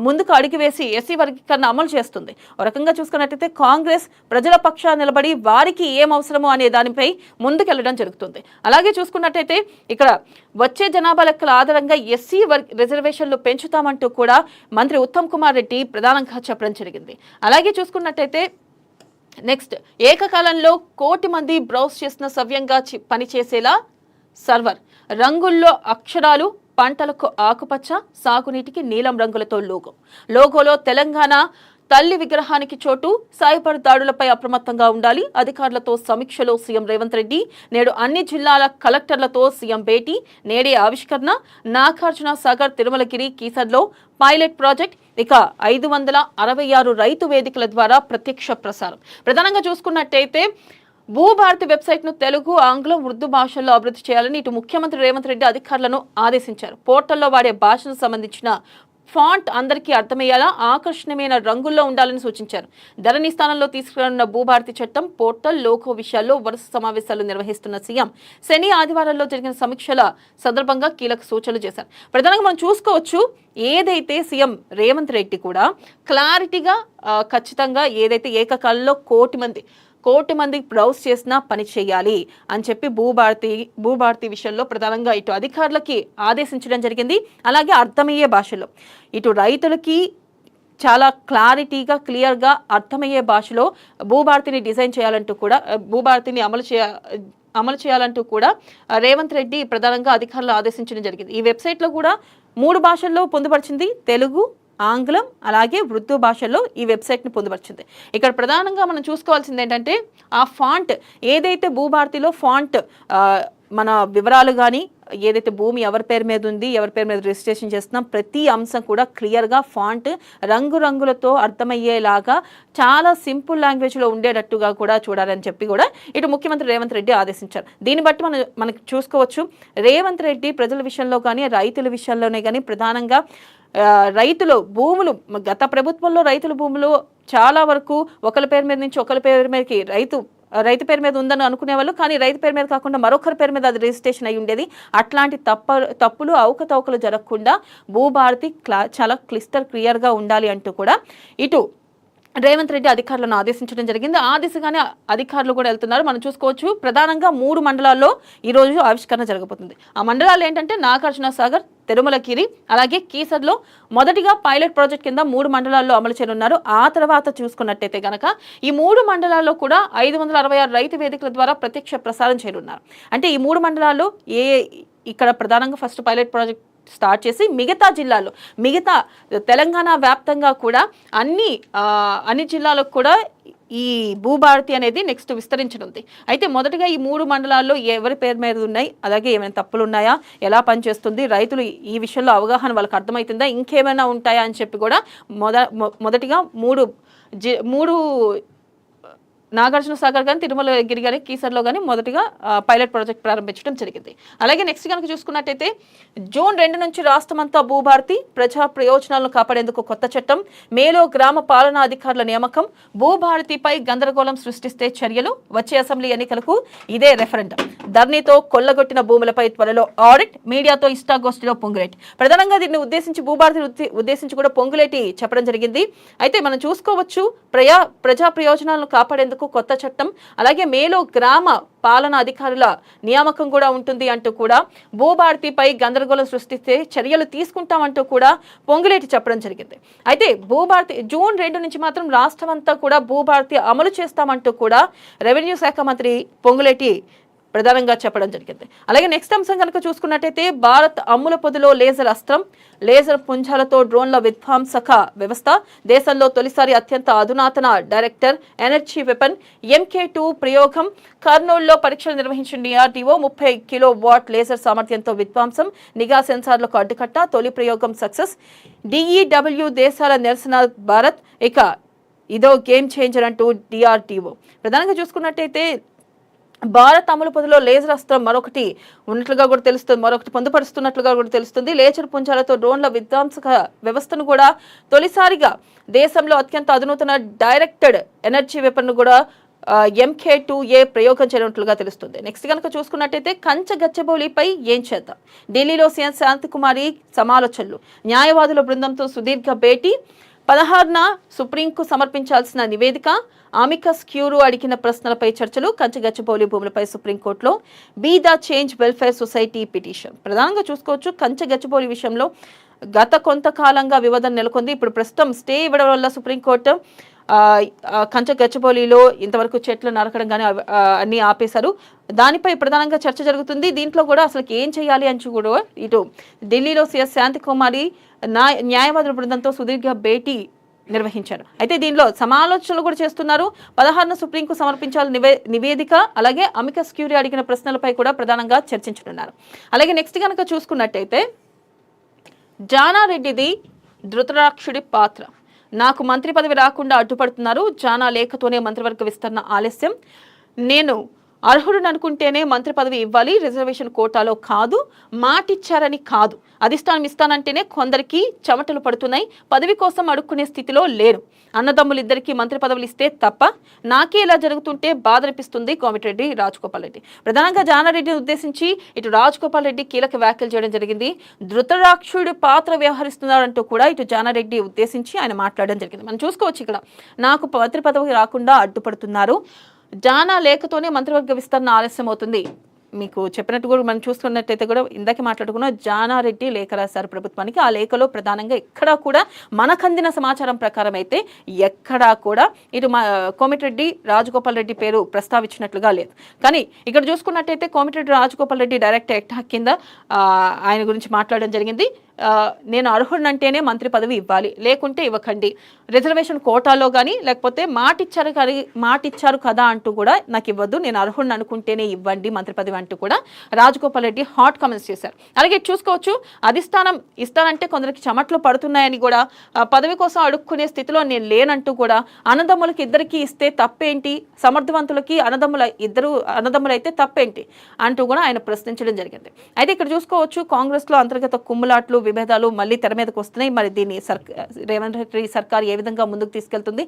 ముందుకు అడుగు వేసి ఎస్సీ వర్గీకరణ అమలు చేస్తుంది. ఒక రకంగా చూసుకున్నట్టయితే కాంగ్రెస్ ప్రజల పక్షాన నిలబడి వారికి ఏం అవసరమో అనే దానిపై ముందుకెళ్లడం జరుగుతుంది. అలాగే చూసుకున్నట్టయితే ఇక్కడ వచ్చే జనాభా లెక్కల ఆధారంగా ఎస్సీ రిజర్వేషన్లు పెంచుతామంటూ కూడా మంత్రి ఉత్తమ్ కుమార్ రెడ్డి ప్రధానంగా చెప్పడం జరిగింది. అలాగే చూసుకున్నట్టయితే నెక్స్ట్ ఏకకాలంలో 1 కోటి మంది బ్రౌజ్ చేసిన సవ్యంగా పనిచేసేలా సర్వర్, రంగుల్లో అక్షరాలు, పంటలకు ఆకుపచ్చ, సాగునీటికి నీలం రంగులతో లోగోలో తెలంగాణ తల్లి విగ్రహానికి చోటు, సైబర్ దాడులపై అప్రమత్తంగా ఉండాలి, అధికారులతో సమీక్షలో సీఎం రేవంత్ రెడ్డి, నేడు అన్ని జిల్లాల కలెక్టర్లతో సీఎం భేటీ, నేడే ఆవిష్కరణ, నాగార్జున సాగర్ తిరుమలగిరి కీసర్లో పైలట్ ప్రాజెక్ట్, ఇక 566 రైతు వేదికల ద్వారా ప్రత్యక్ష ప్రసారం. ప్రధానంగా చూసుకున్నట్టయితే భూభారతి వెబ్సైట్ను తెలుగు, ఆంగ్లం, ఉర్దూ భాషల్లో అభివృద్ధి చేయాలని ఇటు ముఖ్యమంత్రి రేవంత్ రెడ్డి అధికారులను ఆదేశించారు. పోర్టల్లో వాడే భాషకు సంబంధించిన ఫాంట్ అందరికీ అర్థమయ్యేలా ఆకర్షణీయమైన రంగుల్లో ఉండాలని సూచించారు. ధరణి స్థానంలో తీసుకురానున్న భూభారతి చట్టం, పోర్టల్, లోగో విషయాల్లో వరుస సమావేశాలు నిర్వహిస్తున్న సీఎం శని, ఆదివారాల్లో జరిగిన సమీక్షల సందర్భంగా కీలక సూచనలు చేశారు. ప్రధానంగా మనం చూసుకోవచ్చు, ఏదైతే సీఎం రేవంత్ రెడ్డి కూడా క్లారిటీగా ఖచ్చితంగా ఏదైతే ఏకకాలంలో 1 కోటి మంది బ్రౌజ్ చేసినా పని చేయాలి అని చెప్పి భూభారతి విషయంలో ప్రధానంగా ఇటు అధికారులకి ఆదేశించడం జరిగింది. అలాగే అర్థమయ్యే భాషలో ఇటు రైతులకి చాలా క్లారిటీగా క్లియర్గా అర్థమయ్యే భాషలో భూభారతిని డిజైన్ చేయాలంటూ కూడా భూభారతిని అమలు చేయాలంటూ కూడా రేవంత్ రెడ్డి ప్రధానంగా అధికారులు ఆదేశించడం జరిగింది. ఈ వెబ్సైట్లో కూడా 3 భాషల్లో పొందుపరిచింది, తెలుగు, ఆంగ్లం అలాగే ఉర్దూ భాషల్లో ఈ వెబ్సైట్ని పొందుపరిచింది. ఇక్కడ ప్రధానంగా మనం చూసుకోవాల్సింది ఏంటంటే ఆ ఫాంట్ ఏదైతే భూభారతిలో ఫాంట్ మన వివరాలు కానీ ఏదైతే భూమి ఎవరి పేరు మీద ఉంది, ఎవరి పేరు మీద రిజిస్ట్రేషన్ చేస్తున్నాం, ప్రతి అంశం కూడా క్లియర్గా ఫాంట్ రంగులతో అర్థమయ్యేలాగా చాలా సింపుల్ లాంగ్వేజ్లో ఉండేటట్టుగా కూడా చూడాలని చెప్పి కూడా ఇటు ముఖ్యమంత్రి రేవంత్ రెడ్డి ఆదేశించారు. దీన్ని బట్టి మనకు చూసుకోవచ్చు, రేవంత్ రెడ్డి ప్రజల విషయంలో కానీ రైతుల విషయంలోనే కానీ ప్రధానంగా రైతులు భూములు గత ప్రభుత్వంలో రైతుల భూములు చాలా వరకు ఒకరి పేరు మీద నుంచి ఒకరి పేరు మీదకి రైతు పేరు మీద ఉందని అనుకునేవాళ్ళు, కానీ రైతు పేరు మీద కాకుండా మరొకరి పేరు మీద అది రిజిస్ట్రేషన్ అయి ఉండేది. అట్లాంటి తప్పులు అవకతవకలు జరగకుండా భూభారతి చాలా క్లియర్గా ఉండాలి అంటూ కూడా ఇటు రేవంత్ రెడ్డి అధికారులను ఆదేశించడం జరిగింది. ఆ దిశగానే అధికారులు కూడా వెళ్తున్నారు. మనం చూసుకోవచ్చు, ప్రధానంగా 3 మండలాల్లో ఈరోజు ఆవిష్కరణ జరగబోతుంది. ఆ మండలాలు ఏంటంటే నాగార్జున సాగర్, తిరుమలగిరి అలాగే కీసర్లో మొదటిగా పైలట్ ప్రాజెక్ట్ కింద 3 మండలాల్లో అమలు చేయనున్నారు. ఆ తర్వాత చూసుకున్నట్టయితే గనక ఈ 3 మండలాల్లో కూడా 566 రైతు వేదికల ద్వారా ప్రత్యక్ష ప్రసారం చేయనున్నారు. అంటే ఈ 3 మండలాల్లో ఇక్కడ ప్రధానంగా ఫస్ట్ పైలట్ ప్రాజెక్ట్ స్టార్ట్ చేసి మిగతా తెలంగాణ వ్యాప్తంగా కూడా అన్ని జిల్లాలకు కూడా ఈ భూభారతి అనేది నెక్స్ట్ విస్తరించనుంది. అయితే మొదటగా ఈ 3 మండలాల్లో ఎవరి పేరు మీద ఉన్నాయి, అలాగే ఏమైనా తప్పులు ఉన్నాయా, ఎలా పనిచేస్తుంది, రైతులు ఈ విషయంలో అవగాహన వాళ్ళకి అర్థమవుతుందా, ఇంకేమైనా ఉంటాయా అని చెప్పి కూడా మొదటిగా మూడు నాగార్జున సాగర్ కానీ తిరుమలగిరి కానీ కీసర్లో కానీ మొదటిగా పైలట్ ప్రాజెక్ట్ ప్రారంభించడం జరిగింది. అలాగే నెక్స్ట్ కనుక చూసుకున్నట్టయితే జూన్ 2 నుంచి రాష్ట్రమంతా భూభారతి, ప్రజా ప్రయోజనాలను కాపాడేందుకు కొత్త చట్టం, మేలో గ్రామ పాలనా అధికారుల నియామకం, భూభారతిపై గందరగోళం సృష్టిస్తే చర్యలు, వచ్చే అసెంబ్లీ ఎన్నికలకు ఇదే రెఫరెండం, ధరణితో కొల్లగొట్టిన భూములపై త్వరలో ఆడిట్, మీడియాతో ఇష్టాగోష్ఠిలో పొంగులేటి. ప్రధానంగా దీన్ని భూభారతిని ఉద్దేశించి కూడా పొంగులేటి చెప్పడం జరిగింది. అయితే మనం చూసుకోవచ్చు, ప్రజా ప్రయోజనాలను కాపాడేందుకు కొత్త చట్టం, అలాగే మేలో గ్రామ పాలనా అధికారుల నియామకం కూడా ఉంటుంది అంటూ కూడా భూభారతిపై గందరగోళం సృష్టిస్తే చర్యలు తీసుకుంటామంటూ కూడా పొంగులేటి చెప్పడం జరిగింది. అయితే భూభారతి జూన్ 2 నుంచి మాత్రం రాష్ట్రం అంతా కూడా భూభారతి అమలు చేస్తామంటూ కూడా రెవెన్యూ శాఖ మంత్రి పొంగులేటి ప్రధానంగా చెప్పడం జరిగింది. అలాగే నెక్స్ట్ అంశం కనుక చూసుకున్నట్టయితే భారత్ అమ్ముల పొదిలో లేజర్ అస్త్రం, లేజర్ పుంజాలతో డ్రోన్ల విధ్వంసక వ్యవస్థ, దేశంలో తొలిసారి అత్యంత అధునాతన డైరెక్టర్ ఎనర్జీ వెపన్ MK2 ప్రయోగం, కర్నూలులో పరీక్షలు నిర్వహించిన DRDO 30 కిలోవాట్ లేజర్ సామర్థ్యంతో విధ్వంసం, నిఘా సెన్సార్లకు అడ్డుకట్ట, తొలి ప్రయోగం సక్సెస్, DEW దేశాల నిరసన భారత్, ఇక ఇదో గేమ్ చేంజర్ అంటూ DRDO. ప్రధానంగా చూసుకున్నట్టయితే భారత్ అమలు పొదిలో లేజర్ అస్త్రం మరొకటి ఉన్నట్లుగా కూడా తెలుస్తుంది, మరొకటి పొందుపరుస్తున్నట్లుగా కూడా తెలుస్తుంది. లేజర్ పుంజాలతో డ్రోన్ల విధ్వంసక వ్యవస్థను కూడా తొలిసారిగా దేశంలో అత్యంత అధునాతన డైరెక్టెడ్ ఎనర్జీ వెపన్ కూడా MK2A ప్రయోగం చేయనట్లుగా తెలుస్తుంది. నెక్స్ట్ కనుక చూసుకున్నట్టయితే గచ్చిబౌలిపై ఏం చేద్దాం, ఢిల్లీలో సీఎం శాంతికుమారి సమాలోచనలు, న్యాయవాదుల బృందంతో సుదీర్ఘ భేటీ, 16న సుప్రీంకు సమర్పించాల్సిన నివేదిక, అమికస్ క్యూరీ అడిగిన ప్రశ్నలపై చర్చలు, గచ్చిబౌలి భూములపై సుప్రీంకోర్టులో Be the Change Welfare Society petition. ప్రధానంగా చూసుకోవచ్చు గచ్చిబౌలి విషయంలో గత కొంతకాలంగా వివాదం నెలకొంది. ఇప్పుడు ప్రస్తుతం స్టే ఇవ్వడం వల్ల సుప్రీంకోర్టు గచ్చిబౌలిలో ఇంతవరకు చెట్లు నరకడం కానీ అన్ని ఆపేశారు. దానిపై ప్రధానంగా చర్చ జరుగుతుంది. దీంట్లో కూడా అసలు ఏం చేయాలి అని కూడా ఇటు ఢిల్లీలో సీఎస్ శాంతికుమారి న్యాయవాదుల బృందంతో సుదీర్ఘ భేటీ నిర్వహించారు. అయితే దీనిలో సమాలోచనలు కూడా చేస్తున్నారు. 16న సుప్రీంకు సమర్పించాలని నివేదిక, అలాగే అమికస్ క్యూరీ అడిగిన ప్రశ్నలపై కూడా ప్రధానంగా చర్చించనున్నారు. అలాగే నెక్స్ట్ కనుక చూసుకున్నట్టయితే జానారెడ్డిది ధృతరాక్షుడి పాత్ర, నాకు మంత్రి పదవి రాకుండా అడ్డుపడుతున్నారు, జానా లేఖతోనే మంత్రివర్గ విస్తరణ ఆలస్యం, నేను అర్హుడిని అనుకుంటేనే మంత్రి పదవి ఇవ్వాలి, రిజర్వేషన్ కోటాలో కాదు, మాటిచ్చారని కాదు, అధిష్టానం ఇస్తానంటేనే కొందరికి చెమటలు పడుతున్నాయి, పదవి కోసం అడుక్కునే స్థితిలో లేరు, అన్నదమ్ములిద్దరికీ మంత్రి పదవులు ఇస్తే తప్ప నాకే ఇలా జరుగుతుంటే బాధ అనిపిస్తుంది కోమటిరెడ్డి రాజగోపాల్ రెడ్డి. ప్రధానంగా జానారెడ్డిని ఉద్దేశించి ఇటు రాజగోపాల్ రెడ్డి కీలక వ్యాఖ్యలు చేయడం జరిగింది. ధృతరాక్షుడి పాత్ర వ్యవహరిస్తున్నారంటూ కూడా ఇటు జానారెడ్డి ఉద్దేశించి ఆయన మాట్లాడడం జరిగింది. మనం చూసుకోవచ్చు ఇక్కడ నాకు మంత్రి పదవి రాకుండా అడ్డుపడుతున్నారు, జానా లేఖతోనే మంత్రివర్గ విస్తరణ ఆలస్యం అవుతుంది. మీకు చెప్పినట్టు కూడా మనం చూసుకున్నట్టయితే కూడా ఇందాక మాట్లాడుకున్న జానారెడ్డి లేఖ రాశారు ప్రభుత్వానికి. ఆ లేఖలో ప్రధానంగా ఎక్కడా కూడా మనకందిన సమాచారం ప్రకారం అయితే ఎక్కడా కూడా ఇటు కోమటిరెడ్డి రాజగోపాల్ రెడ్డి పేరు ప్రస్తావించినట్లుగా లేదు. కానీ ఇక్కడ చూసుకున్నట్టయితే కోమటిరెడ్డి రాజగోపాల్ రెడ్డి డైరెక్ట్ యాక్ట్ కింద ఆయన గురించి మాట్లాడడం జరిగింది. నేను అర్హుడినంటేనే మంత్రి పదవి ఇవ్వాలి, లేకుంటే ఇవ్వకండి, రిజర్వేషన్ కోటాలో కానీ లేకపోతే మాటిచ్చారు కదా అంటూ కూడా నాకు ఇవ్వద్దు, నేను అర్హుడిని అనుకుంటేనే ఇవ్వండి మంత్రి పదవి అంటూ కూడా రాజగోపాల్ రెడ్డి హాట్ కామెంట్స్ చేశారు. అలాగే చూసుకోవచ్చు అధిష్టానం ఇస్తానంటే కొందరికి చెమట్లు పడుతున్నాయని కూడా, పదవి కోసం అడుక్కునే స్థితిలో నేను లేనంటూ కూడా, అన్నదమ్ములకి ఇద్దరికి ఇస్తే తప్పేంటి, సమర్థవంతులకి అన్నదమ్ములైతే తప్పేంటి అంటూ కూడా ఆయన ప్రశ్నించడం జరిగింది. అయితే ఇక్కడ చూసుకోవచ్చు కాంగ్రెస్లో అంతర్గత కుమ్ములాట్లు విభేదాలు మళ్ళీ తెర మీదకి వస్తున్నాయి. మరి దీన్ని రేవంత్ రెడ్డి సర్కార్ ఏ విధంగా ముందుకు తీసుకెళ్తుంది,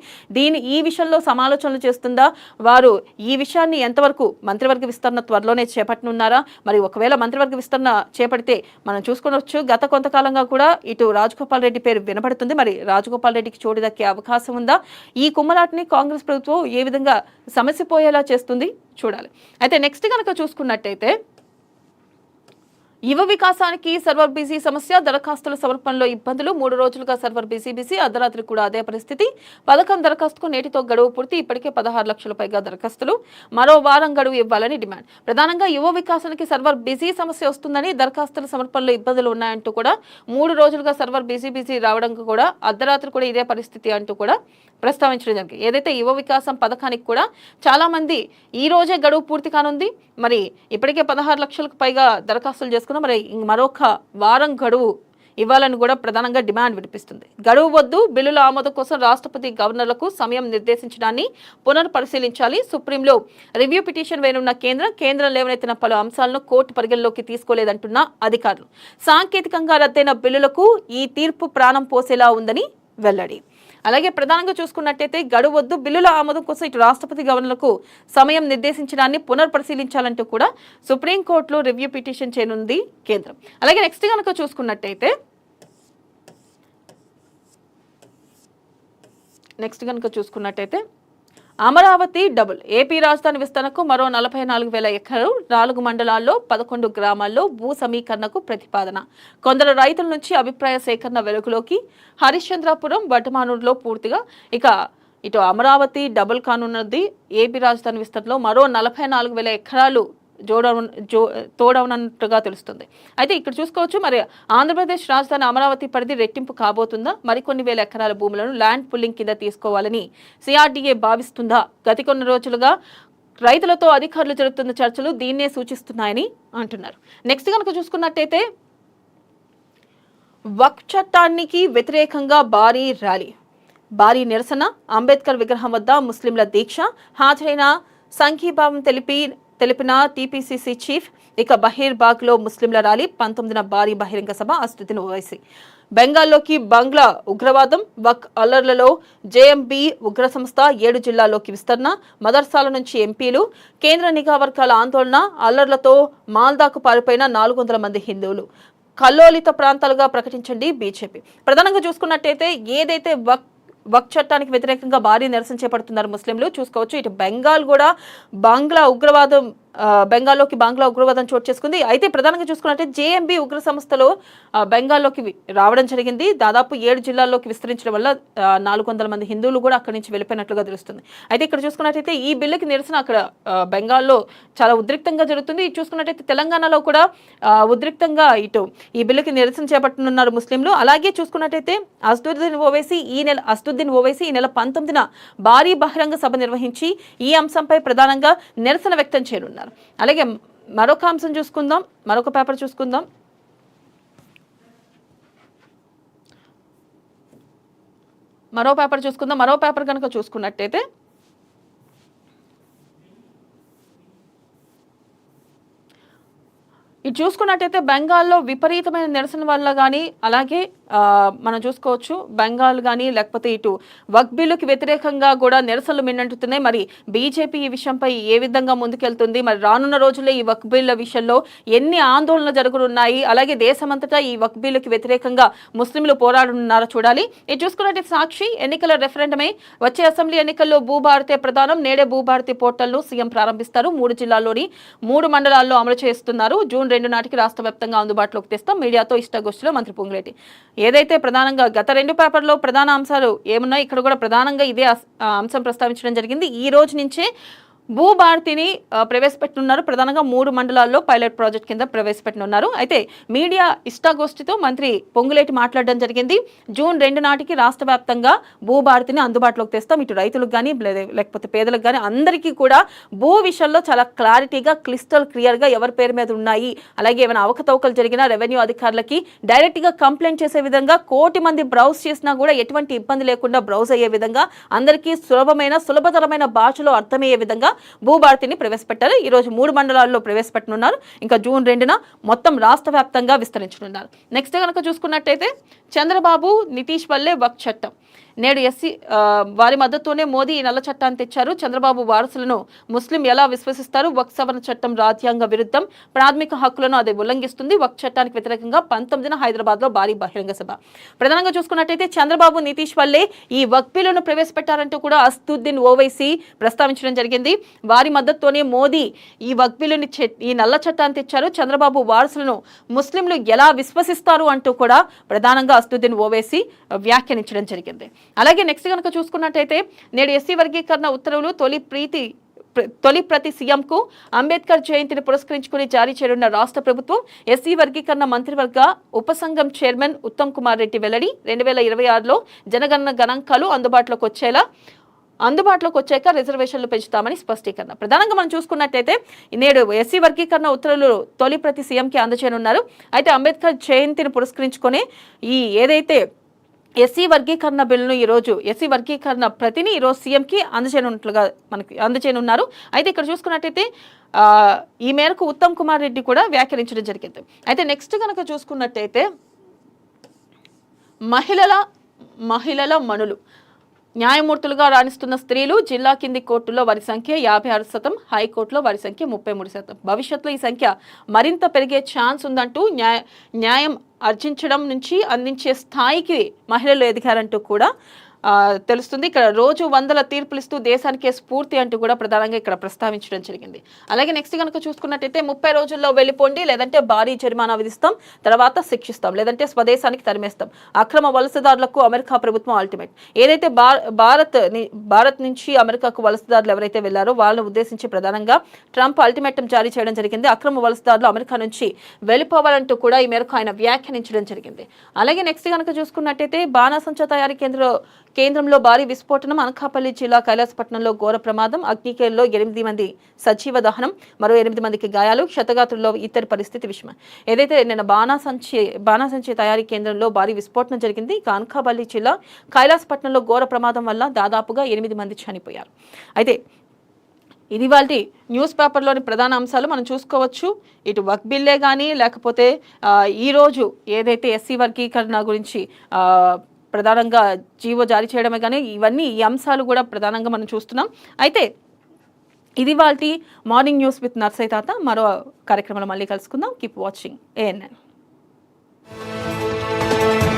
ఈ విషయంలో సమాలోచనలు చేస్తుందా, వారు ఈ విషయాన్ని ఎంతవరకు మంత్రివర్గ విస్తరణ త్వరలోనే చేపట్టనున్నారా, మరి ఒకవేళ మంత్రివర్గ విస్తరణ చేపడితే మనం చూసుకోవచ్చు గత కొంతకాలంగా కూడా ఇటు రాజగోపాల్ రెడ్డి పేరు వినపడుతుంది. మరి రాజగోపాల్ రెడ్డికి చోటు దక్కే అవకాశం ఉందా, ఈ కుమ్మలాటిని కాంగ్రెస్ ప్రభుత్వం ఏ విధంగా సమస్యపోయేలా చేస్తుంది చూడాలి. అయితే నెక్స్ట్ కనుక చూసుకున్నట్టయితే యువ వికాసానికి సర్వర్ బిజీ సమస్య, దరఖాస్తుల సమర్పణలో ఇబ్బందులు, 3 రోజులుగా సర్వర్ బిజీ, అర్ధరాత్రి కూడా అదే పరిస్థితి, పథకం దరఖాస్తుకు నేటితో గడువు పూర్తి, ఇప్పటికే 16 లక్షల పైగా దరఖాస్తులు, మరో వారం గడువు ఇవ్వాలని డిమాండ్. ప్రధానంగా యువ వికాసానికి సర్వర్ బిజీ సమస్య వస్తుందని, దరఖాస్తుల సమర్పణలో ఇబ్బందులు ఉన్నాయంటూ కూడా 3 రోజులుగా సర్వర్ బిజీ రావడం కూడా, అర్ధరాత్రి కూడా ఇదే పరిస్థితి అంటూ కూడా ప్రస్తావించడం జరిగింది. ఏదైతే యువ వికాసం పథకానికి కూడా చాలా మంది ఈ రోజే గడువు పూర్తి కానుంది, మరి ఇప్పటికే 16 లక్షలకు పైగా దరఖాస్తులు చేసుకున్నా, మరి మరొక వారం గడువు ఇవ్వాలని కూడా ప్రధానంగా డిమాండ్ వినిపిస్తుంది. గడువు వద్దు, బిల్లుల ఆమోదం కోసం రాష్ట్రపతి గవర్నర్లకు సమయం నిర్దేశించడాన్ని పునర్పరిశీలించాలి, సుప్రీంలో రివ్యూ పిటిషన్ వేయనున్న కేంద్రం లేవనెత్తిన పలు అంశాలను కోర్టు పరిగణలోకి తీసుకోలేదంటున్న అధికారులు, సాంకేతికంగా రద్దయిన బిల్లులకు ఈ తీర్పు ప్రాణం పోసేలా ఉందని వెల్లడి. అలాగే ప్రధానంగా చూసుకున్నట్టయితే గడువు వద్దు, బిల్లుల ఆమోదం కోసం ఇటు రాష్ట్రపతి గవర్నర్లకు సమయం నిర్దేశించడాన్ని పునర్పరిశీలించాలంటూ కూడా సుప్రీంకోర్టులో రివ్యూ పిటిషన్ చేయనుంది కేంద్రం. అలాగే నెక్స్ట్ కనుక చూసుకున్నట్టయితే అమరావతి డబుల్, ఏపీ రాజధాని విస్తరణకు మరో 44,000 ఎకరాలు, 4 మండలాల్లో 11 గ్రామాల్లో భూ సమీకరణకు ప్రతిపాదన, కొందరు రైతుల నుంచి అభిప్రాయ సేకరణ వెలుగులోకి, హరిశ్చంద్రాపురం వడ్డమానూరులో పూర్తిగా. ఇక ఇటు అమరావతి డబుల్ కానున్నది, ఏపీ రాజధాని విస్తరణలో మరో 44,000 ఎకరాలు తోడవనట్టుగా తెలుస్తుంది. అయితే ఇక్కడ చూసుకోవచ్చు, మరి ఆంధ్రప్రదేశ్ రాజధాని అమరావతి పరిధి రెట్టింపు కాబోతుందా? మరికొన్ని వేల ఎకరాల భూములను ల్యాండ్ పుల్లింగ్ కింద తీసుకోవాలని సిఆర్డీఏ భావిస్తుందా? గత కొన్ని రోజులుగా రైతులతో అధికారులు జరుపుతున్న చర్చలు దీన్నే సూచిస్తున్నాయని అంటున్నారు. నెక్స్ట్ కనుక చూసుకున్నట్టయితే వక్ఫ్ చట్టానికి వ్యతిరేకంగా భారీ నిరసన, అంబేద్కర్ విగ్రహం వద్ద ముస్లింల దీక్ష, హాజరైన సంఘీభావం తెలిపిన టీపీసీసీ చీఫ్. ఇక బహీర్బాగ్ లో ముస్లింల ర్యాలీ, 19న భారీ బహిరంగ సభ, అస్తుద్దీన్ ఓవైసీ. బెంగాల్లోకి బంగ్లా ఉగ్రవాదం, వక్ అల్లర్లలో జేఎంబీ ఉగ్ర సంస్థ, 7 జిల్లాల్లోకి విస్తరణ, మదర్సాల నుంచి ఎంపీలు, కేంద్ర నిఘా వర్గాల ఆందోళన, అల్లర్లతో మాల్దాకు పారిపోయిన 400 మంది హిందువులు, కల్లోలిత ప్రాంతాలుగా ప్రకటించండి బీజేపీ. ప్రధానంగా చూసుకున్నట్టయితే ఏదైతే వక్ఫ్ చట్టానికి వ్యతిరేకంగా భారీ నిరసన చేపడుతున్నారు ముస్లింలు చూసుకోవచ్చు. ఇటు బెంగాల్లోకి బంగ్లా ఉగ్రవాదం చోటు చేసుకుంది. అయితే ప్రధానంగా చూసుకున్నట్టే జేఎంబీ ఉగ్ర సంస్థలో బెంగాల్లోకి రావడం జరిగింది. దాదాపు 7 జిల్లాల్లోకి విస్తరించడం వల్ల 400 మంది హిందువులు కూడా అక్కడి నుంచి వెళ్ళిపోయినట్లుగా తెలుస్తుంది. అయితే ఇక్కడ చూసుకున్నట్టయితే ఈ బిల్లుకి నిరసన అక్కడ బెంగాల్లో చాలా ఉద్రిక్తంగా జరుగుతుంది. ఇది చూసుకున్నట్టయితే తెలంగాణలో కూడా ఉద్రిక్తంగా ఇటు ఈ బిల్లుకి నిరసన చేపట్టనున్నారు ముస్లింలు. అలాగే చూసుకున్నట్టయితే అసదుద్దీన్ ఓవైసీ ఈ నెల 19న భారీ బహిరంగ సభ నిర్వహించి ఈ అంశంపై ప్రధానంగా నిరసన వ్యక్తం చేయనున్నారు. అలాగే మరొక అంశం చూసుకుందాం, మరొక పేపర్ చూసుకుందాం. మరో పేపర్ కనుక చూసుకున్నట్టయితే ఇటు చూసుకున్నట్టయితే బెంగాల్లో విపరీతమైన నిరసన వల్ల కానీ, అలాగే మనం చూసుకోవచ్చు బెంగాల్ కానీ లేకపోతే ఇటు వక్ఫ్ బిల్లుకి వ్యతిరేకంగా కూడా నిరసనలు మిన్నంటున్నాయి. మరి బీజేపీ ఈ విషయంపై ఏ విధంగా ముందుకెళ్తుంది, మరి రానున్న రోజుల్లో ఈ వక్ఫ్ బిల్ల విషయంలో ఎన్ని ఆందోళనలు జరగనున్నాయి, అలాగే దేశమంతటా ఈ వక్ఫ్ బిల్లుకి వ్యతిరేకంగా ముస్లింలు పోరాడనున్నారో చూడాలి. ఇది చూసుకున్నట్టయితే సాక్షి, ఎన్నికల రెఫరెండమే వచ్చే అసెంబ్లీ ఎన్నికల్లో భూభారతి ప్రధానం. నేడే భూభారతి పోర్టల్ను సీఎం ప్రారంభిస్తారు. 3 జిల్లాల్లోని 3 మండలాల్లో అమలు చేస్తున్నారు. జూన్ 2 నాటికి రాష్ట్ర వ్యాప్తంగా అందుబాటులోకి తెస్తాం. మీడియాతో ఇష్టాగోష్ఠిలో మంత్రి పొంగులేటి. ఏదైతే ప్రధానంగా గత 2 పేపర్లో ప్రధాన అంశాలు ఏమున్నాయి, ఇక్కడ కూడా ప్రధానంగా ఇదే అంశం ప్రస్తావించడం జరిగింది. ఈ రోజు నుంచే భూభారతిని ప్రవేశపెట్టనున్నారు. ప్రధానంగా 3 మండలాల్లో పైలట్ ప్రాజెక్ట్ కింద ప్రవేశపెట్టనున్నారు. అయితే మీడియా ఇష్టాగోష్ఠితో మంత్రి పొంగులేటి మాట్లాడడం జరిగింది. జూన్ 2 నాటికి రాష్ట్ర వ్యాప్తంగా భూభారతిని అందుబాటులోకి తెస్తాం. ఇటు రైతులకు కానీ లేకపోతే పేదలకు కానీ అందరికీ కూడా భూ విషయంలో చాలా క్లారిటీగా క్లిస్టల్ క్లియర్గా ఎవరి పేరు మీద ఉన్నాయి, అలాగే ఏమైనా అవకతవకలు జరిగినా రెవెన్యూ అధికారులకి డైరెక్ట్గా కంప్లైంట్ చేసే విధంగా, 1 కోటి మంది బ్రౌజ్ చేసినా కూడా ఎటువంటి ఇబ్బంది లేకుండా బ్రౌజ్ అయ్యే విధంగా, అందరికీ సులభతరమైన భాషలో అర్థమయ్యే విధంగా భూభారతిని ప్రవేశపెట్టారు. ఈ రోజు 3 మండలాల్లో ప్రవేశపెట్టనున్నారు. ఇంకా జూన్ 2న మొత్తం రాష్ట్ర వ్యాప్తంగా విస్తరించనున్నారు. నెక్స్ట్ కనుక చూసుకున్నట్టయితే చంద్రబాబు నితీష్ వల్లే వక్ఫ్ చట్టం. నేడు ఎస్సీ వారి మద్దతుతోనే మోదీ ఈ నల్ల చట్టాన్ని తెచ్చారు. చంద్రబాబు వారసులను ముస్లిం ఎలా విశ్వసిస్తారు? వక్ఫ్ సవరణ చట్టం రాజ్యాంగ విరుద్ధం, ప్రాథమిక హక్కులను అది ఉల్లంఘిస్తుంది. వక్ఫ్ చట్టానికి వ్యతిరేకంగా 19న హైదరాబాద్ లో భారీ బహిరంగ సభ. ప్రధానంగా చూసుకున్నట్టయితే చంద్రబాబు నితీష్ వల్లే ఈ వక్ఫ్ బిల్లును ప్రవేశపెట్టారంటూ కూడా అసదుద్దీన్ ఓవైసీ ప్రస్తావించడం జరిగింది. వారి మద్దతుతోనే మోదీ ఈ వక్ఫ్ బిల్లుని ఈ నల్ల చట్టాన్ని తెచ్చారు. చంద్రబాబు వారసులను ముస్లింలు ఎలా విశ్వసిస్తారు అంటూ కూడా ప్రధానంగా అసదుద్దీన్ ఓవైసీ వ్యాఖ్యానించడం జరిగింది. అలాగే నెక్స్ట్ కనుక చూసుకున్నట్టయితే నేడు ఎస్సీ వర్గీకరణ ఉత్తర్వులు తొలి ప్రతి సీఎంకు అంబేద్కర్ జయంతిని పురస్కరించుకుని జారీ చేయనున్న రాష్ట్ర ప్రభుత్వం. ఎస్సీ వర్గీకరణ మంత్రివర్గ ఉపసంఘం చైర్మన్ ఉత్తమ్ కుమార్ రెడ్డి వెల్లడి. 2026లో జనగణన గణాంకాలు అందుబాటులోకి వచ్చాక రిజర్వేషన్లు పెంచుతామని స్పష్టీకరణ. ప్రధానంగా మనం చూసుకున్నట్టయితే నేడు ఎస్సీ వర్గీకరణ ఉత్తర్వులు తొలి ప్రతి సీఎంకి అందజేయనున్నారు. అయితే అంబేద్కర్ జయంతిని పురస్కరించుకొని ఈ ఏదైతే ఎస్సీ వర్గీకరణ బిల్లును ఎస్సీ వర్గీకరణ ప్రతిని ఈరోజు సీఎంకి అందజేయనున్నారు. అయితే ఇక్కడ చూసుకున్నట్టయితే ఈ మేరకు ఉత్తమ్ కుమార్ రెడ్డి కూడా వ్యాఖ్యానించడం జరిగింది. అయితే నెక్స్ట్ కనుక చూసుకున్నట్టయితే మహిళల మనులు న్యాయమూర్తులుగా రాణిస్తున్న స్త్రీలు. జిల్లా కింది కోర్టుల్లో వారి సంఖ్య 56%, హైకోర్టులో వారి సంఖ్య 33%. భవిష్యత్తులో ఈ సంఖ్య మరింత పెరిగే ఛాన్స్ ఉందంటూ న్యాయం అర్జించడం నుంచి అందించే స్థాయికి మహిళలు ఎదిగారంటూ కూడా తెలుస్తుంది. ఇక్కడ రోజు వందల తీర్పులు ఇస్తూ దేశానికే స్ఫూర్తి అంటూ కూడా ప్రధానంగా ఇక్కడ ప్రస్తావించడం జరిగింది. అలాగే నెక్స్ట్ కనుక చూసుకున్నట్టయితే 30 రోజుల్లో వెళ్ళిపోండి, లేదంటే భారీ జరిమానా విధిస్తాం, తర్వాత శిక్షిస్తాం, లేదంటే స్వదేశానికి తరిమేస్తాం. అక్రమ వలసదారులకు అమెరికా ప్రభుత్వం అల్టిమేట్. ఏదైతే భారత్ నుంచి అమెరికాకు వలసదారులు ఎవరైతే వెళ్లారో వాళ్ళని ఉద్దేశించి ప్రధానంగా ట్రంప్ అల్టిమేటం జారీ చేయడం జరిగింది. అక్రమ వలసదారులు అమెరికా నుంచి వెళ్ళిపోవాలంటూ కూడా ఈ మేరకు ఆయన వ్యాఖ్యానించడం జరిగింది. అలాగే నెక్స్ట్ కనుక చూసుకున్నట్టయితే బాణాసంచా తయారీ కేంద్రంలో భారీ విస్ఫోటనం, అనకాపల్లి జిల్లా కైలాసపట్నంలో ఘోర ప్రమాదం, అగ్నికేల్లో 8 మంది సజీవ దహనం, మరో 8 మందికి గాయాలు, క్షతగాత్రుల్లో ఇతర పరిస్థితి విషయం. ఏదైతే నిన్న బాణాసంచి తయారీ కేంద్రంలో భారీ విస్ఫోటనం జరిగింది. ఇక అనకాపల్లి జిల్లా కైలాసపట్నంలో ఘోర ప్రమాదం వల్ల దాదాపుగా 8 మంది చనిపోయారు. అయితే ఇది వాళ్ళ న్యూస్ పేపర్లోని ప్రధాన అంశాలు మనం చూసుకోవచ్చు. ఇటు వక్ బిల్లే కానీ లేకపోతే ఈరోజు ఏదైతే ఎస్సీ వర్గీకరణ గురించి ప్రధానంగా జీవో జారీ చేయడమే కానీ ఈ అంశాలు కూడా ప్రధానంగా మనం చూస్తున్నాం. అయితే ఇది వాళ్ళ మార్నింగ్ న్యూస్ విత్ నర్సయ్య తాత. మరో కార్యక్రమంలో మళ్ళీ కలుసుకుందాం. Keep watching ANN.